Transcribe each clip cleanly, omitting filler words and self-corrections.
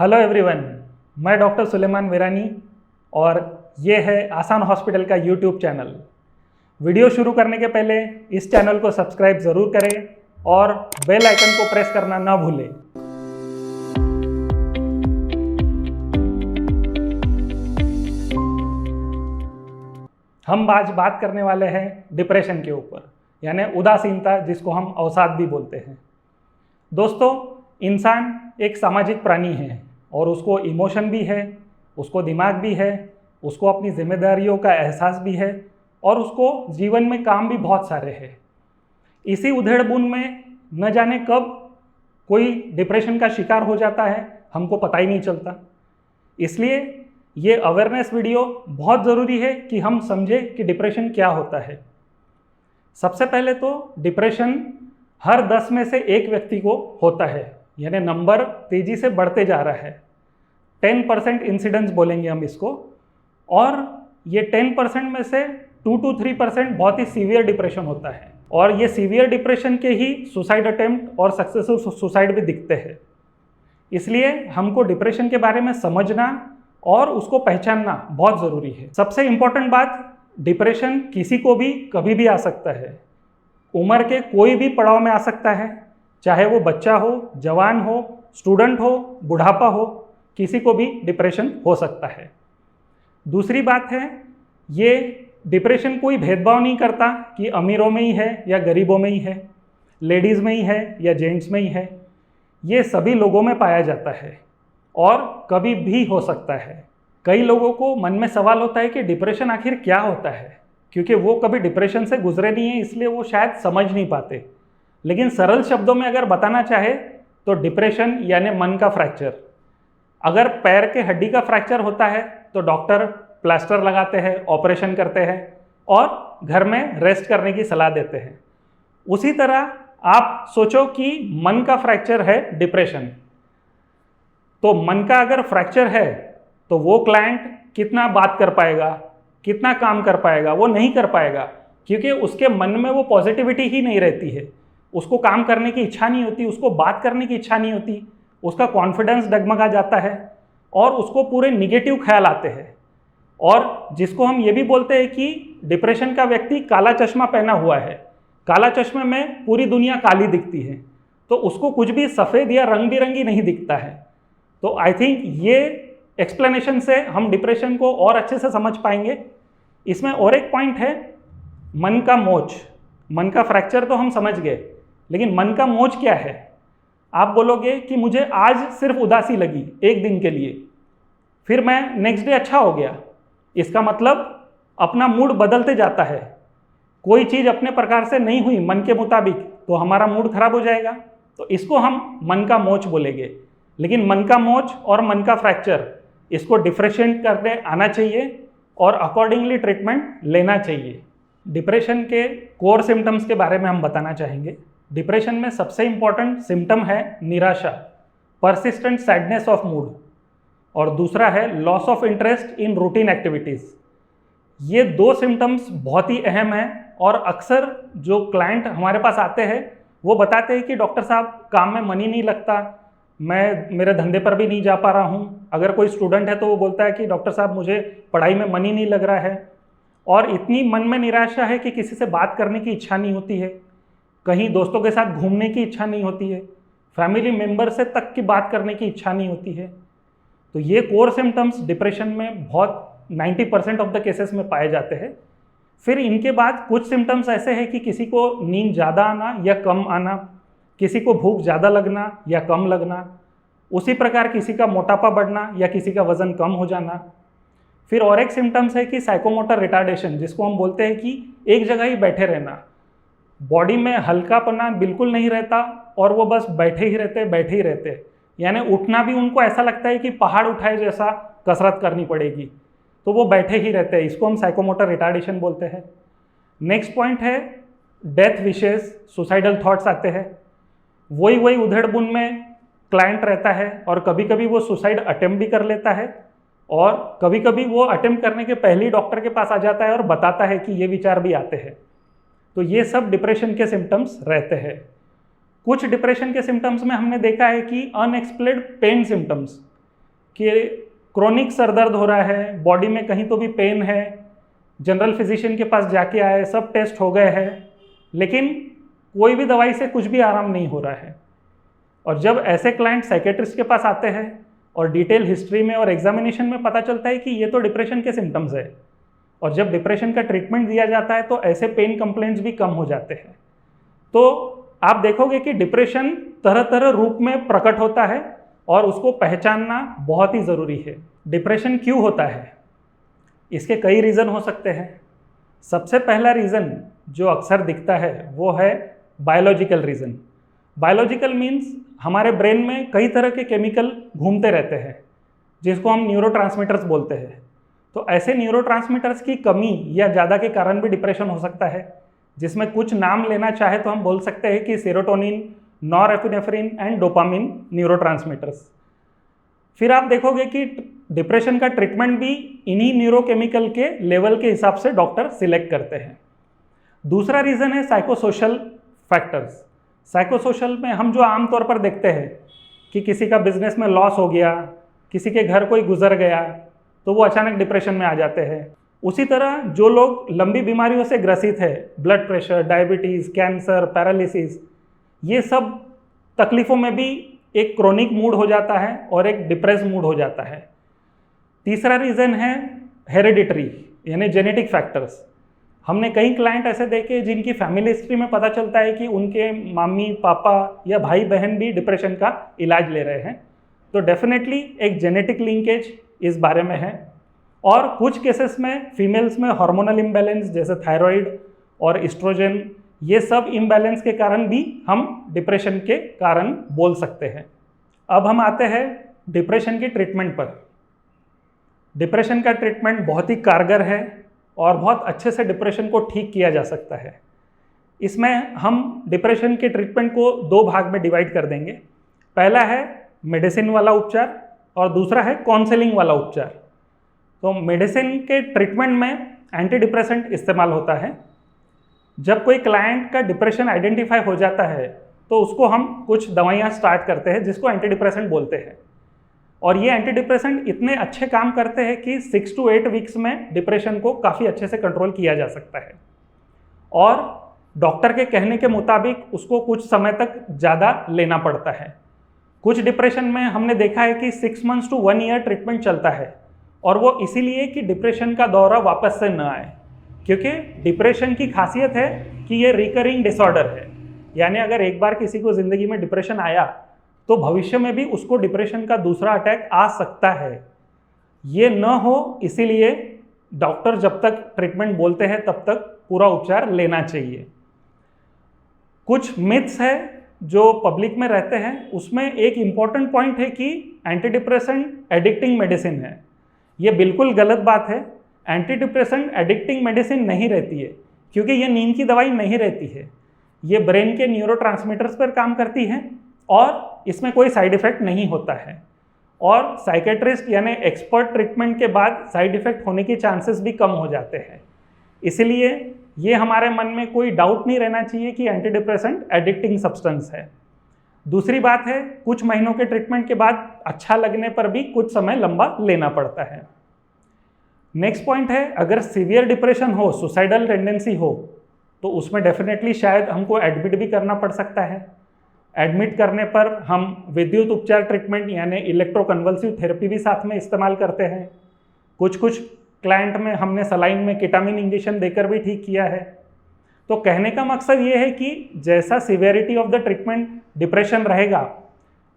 Hello everyone, मैं doctor Suleman वीरानी और ये है आसान हॉस्पिटल का यूट्यूब चैनल। वीडियो शुरू करने के पहले इस चैनल को सब्सक्राइब ज़रूर करें और बेल आइकन को प्रेस करना ना भूलें। हम आज बात करने वाले हैं डिप्रेशन के ऊपर, यानी उदासीनता, जिसको हम अवसाद भी बोलते हैं। दोस्तों, इंसान एक सामाजिक प्राणी है और उसको इमोशन भी है, उसको दिमाग भी है, उसको अपनी जिम्मेदारियों का एहसास भी है और उसको जीवन में काम भी बहुत सारे हैं। इसी उधेड़-बुन में न जाने कब कोई डिप्रेशन का शिकार हो जाता है, हमको पता ही नहीं चलता। इसलिए ये अवेयरनेस वीडियो बहुत ज़रूरी है कि हम समझें कि डिप्रेशन क्या होता है। सबसे पहले तो डिप्रेशन हर 10 में से एक व्यक्ति को होता है, यानी नंबर तेजी से बढ़ते जा रहा है। 10% इंसिडेंस बोलेंगे हम इसको, और ये 10% में से 2 to 3% बहुत ही सीवियर डिप्रेशन होता है। और ये सीवियर डिप्रेशन के ही सुसाइड अटेम्प्ट और सक्सेसफुल सुसाइड भी दिखते हैं। इसलिए हमको डिप्रेशन के बारे में समझना और उसको पहचानना बहुत ज़रूरी है। सबसे इम्पॉर्टेंट बात, डिप्रेशन किसी को भी कभी भी आ सकता है। उम्र के कोई भी पड़ाव में आ सकता है, चाहे वो बच्चा हो, जवान हो, स्टूडेंट हो, बुढ़ापा हो, किसी को भी डिप्रेशन हो सकता है। दूसरी बात है, ये डिप्रेशन कोई भेदभाव नहीं करता कि अमीरों में ही है या गरीबों में ही है, लेडीज़ में ही है या जेंट्स में ही है। ये सभी लोगों में पाया जाता है और कभी भी हो सकता है। कई लोगों को मन में सवाल होता है कि डिप्रेशन आखिर क्या होता है, क्योंकि वो कभी डिप्रेशन से गुजरे नहीं है, इसलिए वो शायद समझ नहीं पाते। लेकिन सरल शब्दों में अगर बताना चाहे तो डिप्रेशन यानी मन का फ्रैक्चर। अगर पैर के हड्डी का फ्रैक्चर होता है तो डॉक्टर प्लास्टर लगाते हैं, ऑपरेशन करते हैं और घर में रेस्ट करने की सलाह देते हैं। उसी तरह आप सोचो कि मन का फ्रैक्चर है डिप्रेशन। तो मन का अगर फ्रैक्चर है तो वो क्लाइंट कितना बात कर पाएगा, कितना काम कर पाएगा? वो नहीं कर पाएगा, क्योंकि उसके मन में वो पॉजिटिविटी ही नहीं रहती है। उसको काम करने की इच्छा नहीं होती, उसको बात करने की इच्छा नहीं होती, उसका कॉन्फिडेंस डगमगा जाता है और उसको पूरे निगेटिव ख्याल आते हैं। और जिसको हम ये भी बोलते हैं कि डिप्रेशन का व्यक्ति काला चश्मा पहना हुआ है, काला चश्मे में पूरी दुनिया काली दिखती है, तो उसको कुछ भी सफ़ेद या रंग बिरंगी नहीं दिखता है। तो आई थिंक ये एक्सप्लेनेशन से हम डिप्रेशन को और अच्छे से समझ पाएंगे। इसमें और एक पॉइंट है, मन का मोच। मन का फ्रैक्चर तो हम समझ गए, लेकिन मन का मोच क्या है? आप बोलोगे कि मुझे आज सिर्फ उदासी लगी एक दिन के लिए, फिर मैं नेक्स्ट डे अच्छा हो गया। इसका मतलब अपना मूड बदलते जाता है। कोई चीज़ अपने प्रकार से नहीं हुई मन के मुताबिक तो हमारा मूड खराब हो जाएगा, तो इसको हम मन का मोच बोलेंगे। लेकिन मन का मोच और मन का फ्रैक्चर, इसको डिफरेंशिएट करने आना चाहिए और अकॉर्डिंगली ट्रीटमेंट लेना चाहिए। डिप्रेशन के कोर सिम्टम्स के बारे में हम बताना चाहेंगे। डिप्रेशन में सबसे इम्पॉर्टेंट सिम्टम है निराशा, परसिस्टेंट सैडनेस ऑफ मूड, और दूसरा है loss of interest in routine activities. ये दो सिम्टम्स बहुत ही अहम हैं और अक्सर जो क्लाइंट हमारे पास आते हैं वो बताते हैं कि डॉक्टर साहब काम में मन ही नहीं लगता, मैं मेरे धंधे पर भी नहीं जा पा रहा हूँ। अगर कोई स्टूडेंट है तो वो बोलता है कि डॉक्टर साहब मुझे पढ़ाई में मन ही नहीं लग रहा है, और इतनी मन में निराशा है कि किसी से बात करने की इच्छा नहीं होती है, कहीं दोस्तों के साथ घूमने की इच्छा नहीं होती है, फैमिली मेम्बर से तक की बात करने की इच्छा नहीं होती है। तो ये कोर सिम्टम्स डिप्रेशन में बहुत 90% ऑफ द केसेस में पाए जाते हैं। फिर इनके बाद कुछ सिम्टम्स ऐसे हैं कि किसी को नींद ज़्यादा आना या कम आना, किसी को भूख ज़्यादा लगना या कम लगना, उसी प्रकार किसी का मोटापा बढ़ना या किसी का वज़न कम हो जाना। फिर और एक सिम्टम्स है कि साइकोमोटर रिटार्डेशन, जिसको हम बोलते हैं कि एक जगह ही बैठे रहना, बॉडी में हल्कापना बिल्कुल नहीं रहता और वो बस बैठे ही रहते, यानी उठना भी उनको ऐसा लगता है कि पहाड़ उठाए जैसा कसरत करनी पड़ेगी, तो वो बैठे ही रहते हैं। इसको हम साइकोमोटर रिटार्डेशन बोलते हैं। नेक्स्ट पॉइंट है डेथ विशेस, सुसाइडल थॉट्स आते हैं। वही उधेड़-बुन में क्लाइंट रहता है और कभी कभी वो सुसाइड अटेम्प्ट भी कर लेता है, और कभी कभी वो अटेम्प्ट करने के पहले ही डॉक्टर के पास आ जाता है और बताता है कि ये विचार भी आते हैं। तो ये सब डिप्रेशन के सिम्टम्स रहते हैं। कुछ डिप्रेशन के सिम्टम्स में हमने देखा है कि अनएक्सप्लेन्ड पेन सिम्टम्स, कि क्रोनिक सर दर्द हो रहा है, बॉडी में कहीं तो भी पेन है, जनरल फिजिशियन के पास जाके आए, सब टेस्ट हो गए हैं, लेकिन कोई भी दवाई से कुछ भी आराम नहीं हो रहा है। और जब ऐसे क्लाइंट साइकेट्रिस्ट के पास आते हैं और डिटेल हिस्ट्री में और एग्जामिनेशन में पता चलता है कि ये तो डिप्रेशन के सिम्टम्स है, और जब डिप्रेशन का ट्रीटमेंट दिया जाता है तो ऐसे पेन कंप्लेंट्स भी कम हो जाते हैं। तो आप देखोगे कि डिप्रेशन तरह तरह रूप में प्रकट होता है और उसको पहचानना बहुत ही ज़रूरी है। डिप्रेशन क्यों होता है? इसके कई रीज़न हो सकते हैं। सबसे पहला रीज़न जो अक्सर दिखता है वो है बायोलॉजिकल रीज़न। बायोलॉजिकल मीन्स हमारे ब्रेन में कई तरह के केमिकल घूमते रहते हैं जिसको हम न्यूरोट्रांसमीटर्स बोलते हैं। तो ऐसे न्यूरोट्रांसमीटर्स की कमी या ज़्यादा के कारण भी डिप्रेशन हो सकता है, जिसमें कुछ नाम लेना चाहे तो हम बोल सकते हैं कि serotonin, norepinephrine and dopamine neurotransmitters. फिर आप देखोगे कि डिप्रेशन का ट्रीटमेंट भी इन्हीं न्यूरोकेमिकल के लेवल के हिसाब से डॉक्टर सिलेक्ट करते हैं। दूसरा रीज़न है साइकोसोशल फैक्टर्स। साइकोसोशल में हम जो आमतौर पर देखते हैं कि किसी का बिजनेस में लॉस हो गया, किसी के घर कोई गुजर गया, तो वो अचानक डिप्रेशन में आ जाते हैं। उसी तरह जो लोग लंबी बीमारियों से ग्रसित है, blood pressure, diabetes, cancer, paralysis, ये सब तकलीफ़ों में भी एक क्रोनिक मूड हो जाता है और एक डिप्रेस मूड हो जाता है। तीसरा रीज़न है हेरिडिटरी यानी जेनेटिक फैक्टर्स। हमने कई क्लाइंट ऐसे देखे जिनकी फैमिली हिस्ट्री में पता चलता है कि उनके मम्मी पापा या भाई बहन भी डिप्रेशन का इलाज ले रहे हैं। तो डेफिनेटली एक जेनेटिक लिंकेज इस बारे में है। और कुछ केसेस में फीमेल्स में हार्मोनल इम्बैलेंस जैसे थायराइड और एस्ट्रोजन, ये सब इम्बैलेंस के कारण भी हम डिप्रेशन के कारण बोल सकते हैं। अब हम आते हैं डिप्रेशन की ट्रीटमेंट पर। डिप्रेशन का ट्रीटमेंट बहुत ही कारगर है और बहुत अच्छे से डिप्रेशन को ठीक किया जा सकता है। इसमें हम डिप्रेशन के ट्रीटमेंट को दो भाग में डिवाइड कर देंगे। पहला है मेडिसिन वाला उपचार और दूसरा है काउंसलिंग वाला उपचार। तो मेडिसिन के ट्रीटमेंट में एंटी डिप्रेसेंट इस्तेमाल होता है। जब कोई क्लाइंट का डिप्रेशन आइडेंटिफाई हो जाता है तो उसको हम कुछ दवाइयाँ स्टार्ट करते हैं जिसको एंटी डिप्रेसेंट बोलते हैं। और ये एंटी डिप्रेसेंट इतने अच्छे काम करते हैं कि 6 to 8 वीक्स में डिप्रेशन को काफ़ी अच्छे से कंट्रोल किया जा सकता है। और डॉक्टर के कहने के मुताबिक उसको कुछ समय तक ज़्यादा लेना पड़ता है। कुछ डिप्रेशन में हमने देखा है कि 6 months to 1 year ट्रीटमेंट चलता है, और वो इसीलिए कि डिप्रेशन का दौरा वापस से न आए। क्योंकि डिप्रेशन की खासियत है कि ये रिकरिंग डिसऑर्डर है, यानी अगर एक बार किसी को ज़िंदगी में डिप्रेशन आया तो भविष्य में भी उसको डिप्रेशन का दूसरा अटैक आ सकता है। ये न हो इसीलिए डॉक्टर जब तक ट्रीटमेंट बोलते हैं तब तक पूरा उपचार लेना चाहिए। कुछ मिथ्स है जो पब्लिक में रहते हैं, उसमें एक इम्पॉर्टेंट पॉइंट है कि एंटी डिप्रेसेंट एडिक्टिंग मेडिसिन है। ये बिल्कुल गलत बात है। एंटी डिप्रेसेंट एडिक्टिंग मेडिसिन नहीं रहती है, क्योंकि ये नींद की दवाई नहीं रहती है। ये ब्रेन के न्यूरोट्रांसमीटर्स पर काम करती है और इसमें कोई साइड इफ़ेक्ट नहीं होता है। और साइकेट्रिस्ट यानी एक्सपर्ट ट्रीटमेंट के बाद साइड इफ़ेक्ट होने के चांसेस भी कम हो जाते हैं। इसलिए ये हमारे मन में कोई डाउट नहीं रहना चाहिए कि एंटी डिप्रेसेंट एडिक्टिंग सब्सटेंस है। दूसरी बात है, कुछ महीनों के ट्रीटमेंट के बाद अच्छा लगने पर भी कुछ समय लंबा लेना पड़ता है। नेक्स्ट पॉइंट है, अगर सीवियर डिप्रेशन हो, सुसाइडल टेंडेंसी हो, तो उसमें डेफिनेटली शायद हमको एडमिट भी करना पड़ सकता है। एडमिट करने पर हम विद्युत उपचार ट्रीटमेंट यानी इलेक्ट्रोकन्वल्सिव थेरेपी भी साथ में इस्तेमाल करते हैं। कुछ क्लाइंट में हमने सलाइन में केटामिन इंजेक्शन देकर भी ठीक किया है। तो कहने का मकसद ये है कि जैसा severity of the treatment depression रहेगा,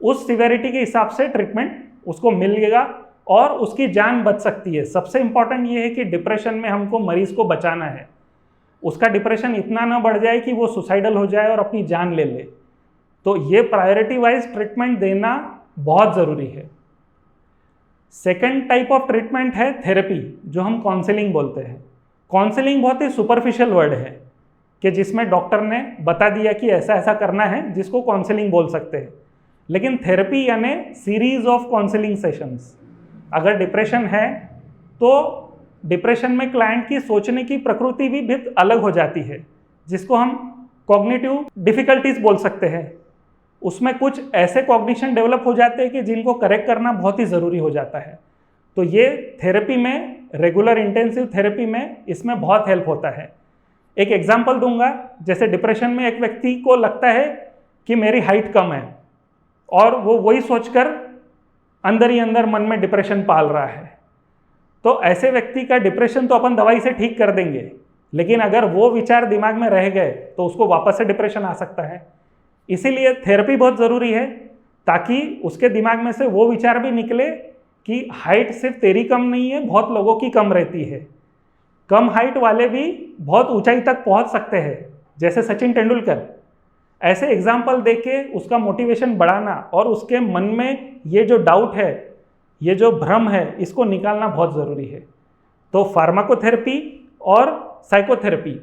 उस सिवियरिटी के हिसाब से ट्रीटमेंट उसको मिलेगा और उसकी जान बच सकती है। सबसे इम्पॉर्टेंट ये है कि डिप्रेशन में हमको मरीज़ को बचाना है, उसका डिप्रेशन इतना ना बढ़ जाए कि वो सुसाइडल हो जाए और अपनी जान ले ले। तो ये प्रायोरिटी वाइज ट्रीटमेंट देना बहुत ज़रूरी है। सेकेंड टाइप ऑफ ट्रीटमेंट है थेरेपी, जो हम काउंसलिंग बोलते हैं। काउंसलिंग बहुत ही सुपरफिशियल वर्ड है कि जिसमें डॉक्टर ने बता दिया कि ऐसा ऐसा करना है, जिसको काउंसलिंग बोल सकते हैं। लेकिन थेरेपी यानी सीरीज ऑफ काउंसलिंग सेशंस। अगर डिप्रेशन है तो डिप्रेशन में क्लाइंट की सोचने की प्रकृति भी अलग हो जाती है, जिसको हम कॉग्निटिव डिफ़िकल्टीज बोल सकते हैं। उसमें कुछ ऐसे कॉग्निशन डेवलप हो जाते हैं कि जिनको करेक्ट करना बहुत ही ज़रूरी हो जाता है। तो ये थेरेपी में, रेगुलर इंटेंसिव थेरेपी में इसमें बहुत हेल्प होता है। एक एग्जांपल दूंगा, जैसे डिप्रेशन में एक व्यक्ति को लगता है कि मेरी हाइट कम है और वो वही सोचकर अंदर ही अंदर मन में डिप्रेशन पाल रहा है। तो ऐसे व्यक्ति का डिप्रेशन तो अपन दवाई से ठीक कर देंगे, लेकिन अगर वो विचार दिमाग में रह गए तो उसको वापस से डिप्रेशन आ सकता है। इसीलिए थेरेपी बहुत ज़रूरी है, ताकि उसके दिमाग में से वो विचार भी निकले कि हाइट सिर्फ तेरी कम नहीं है, बहुत लोगों की कम रहती है। कम हाइट वाले भी बहुत ऊंचाई तक पहुंच सकते हैं, जैसे सचिन तेंदुलकर। ऐसे एग्जाम्पल देके उसका मोटिवेशन बढ़ाना और उसके मन में ये जो डाउट है, ये जो भ्रम है, इसको निकालना बहुत ज़रूरी है। तो फार्माकोथेरेपी और साइकोथेरेपी,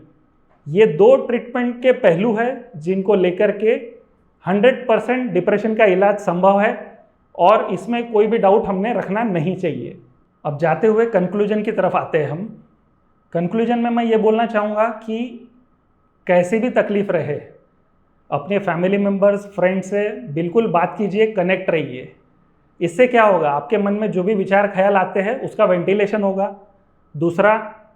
ये दो ट्रीटमेंट के पहलू हैं जिनको लेकर के 100% डिप्रेशन का इलाज संभव है, और इसमें कोई भी डाउट हमने रखना नहीं चाहिए। अब जाते हुए कंक्लूजन की तरफ आते हैं हम। कंक्लूजन में मैं ये बोलना चाहूँगा कि कैसी भी तकलीफ रहे, अपने फैमिली मेम्बर्स, फ्रेंड से बिल्कुल बात कीजिए, कनेक्ट रहिए। इससे क्या होगा, आपके मन में जो भी विचार ख्याल आते हैं उसका वेंटिलेशन होगा। दूसरा,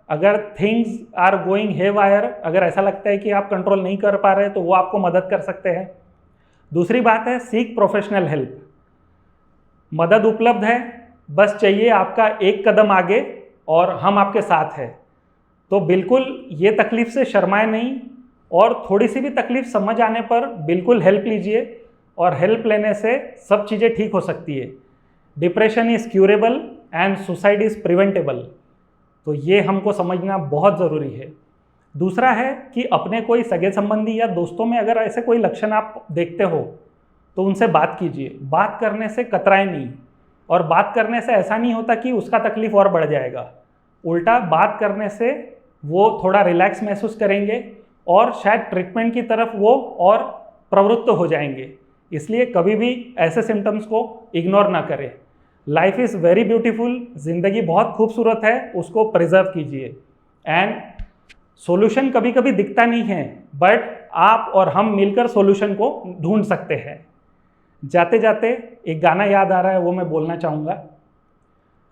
अगर थिंग्स आर गोइंग हेवायर, अगर ऐसा लगता है कि आप कंट्रोल नहीं कर पा रहे तो वो आपको मदद कर सकते हैं। दूसरी बात है, सीक प्रोफेशनल हेल्प। मदद उपलब्ध है, बस चाहिए आपका एक कदम आगे और हम आपके साथ हैं। तो बिल्कुल ये तकलीफ से शर्माए नहीं, और थोड़ी सी भी तकलीफ समझ आने पर बिल्कुल हेल्प लीजिए, और हेल्प लेने से सब चीज़ें ठीक हो सकती है। Depression is curable and suicide is preventable. तो ये हमको समझना बहुत ज़रूरी है। दूसरा है कि अपने कोई सगे संबंधी या दोस्तों में अगर ऐसे कोई लक्षण आप देखते हो तो उनसे बात कीजिए। बात करने से कतराए नहीं, और बात करने से ऐसा नहीं होता कि उसका तकलीफ और बढ़ जाएगा। उल्टा बात करने से वो थोड़ा रिलैक्स महसूस करेंगे और शायद ट्रीटमेंट की तरफ वो और प्रवृत्त हो जाएंगे। इसलिए कभी भी ऐसे सिम्टम्स को इग्नोर ना करें। लाइफ इज़ वेरी ब्यूटीफुल, ज़िंदगी बहुत खूबसूरत है, उसको प्रिजर्व कीजिए। एंड सॉल्यूशन कभी कभी दिखता नहीं है, बट आप और हम मिलकर सॉल्यूशन को ढूंढ सकते हैं। जाते जाते एक गाना याद आ रहा है, वो मैं बोलना चाहूँगा।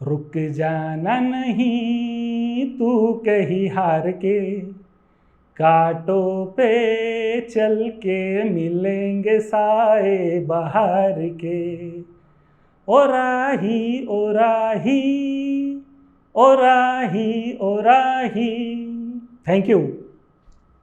रुक जाना नहीं तू कहीं हार के, कांटों पे चल के मिलेंगे साए बहार के। ओ राही ओ राही ओ राही ओ राही। Thank you.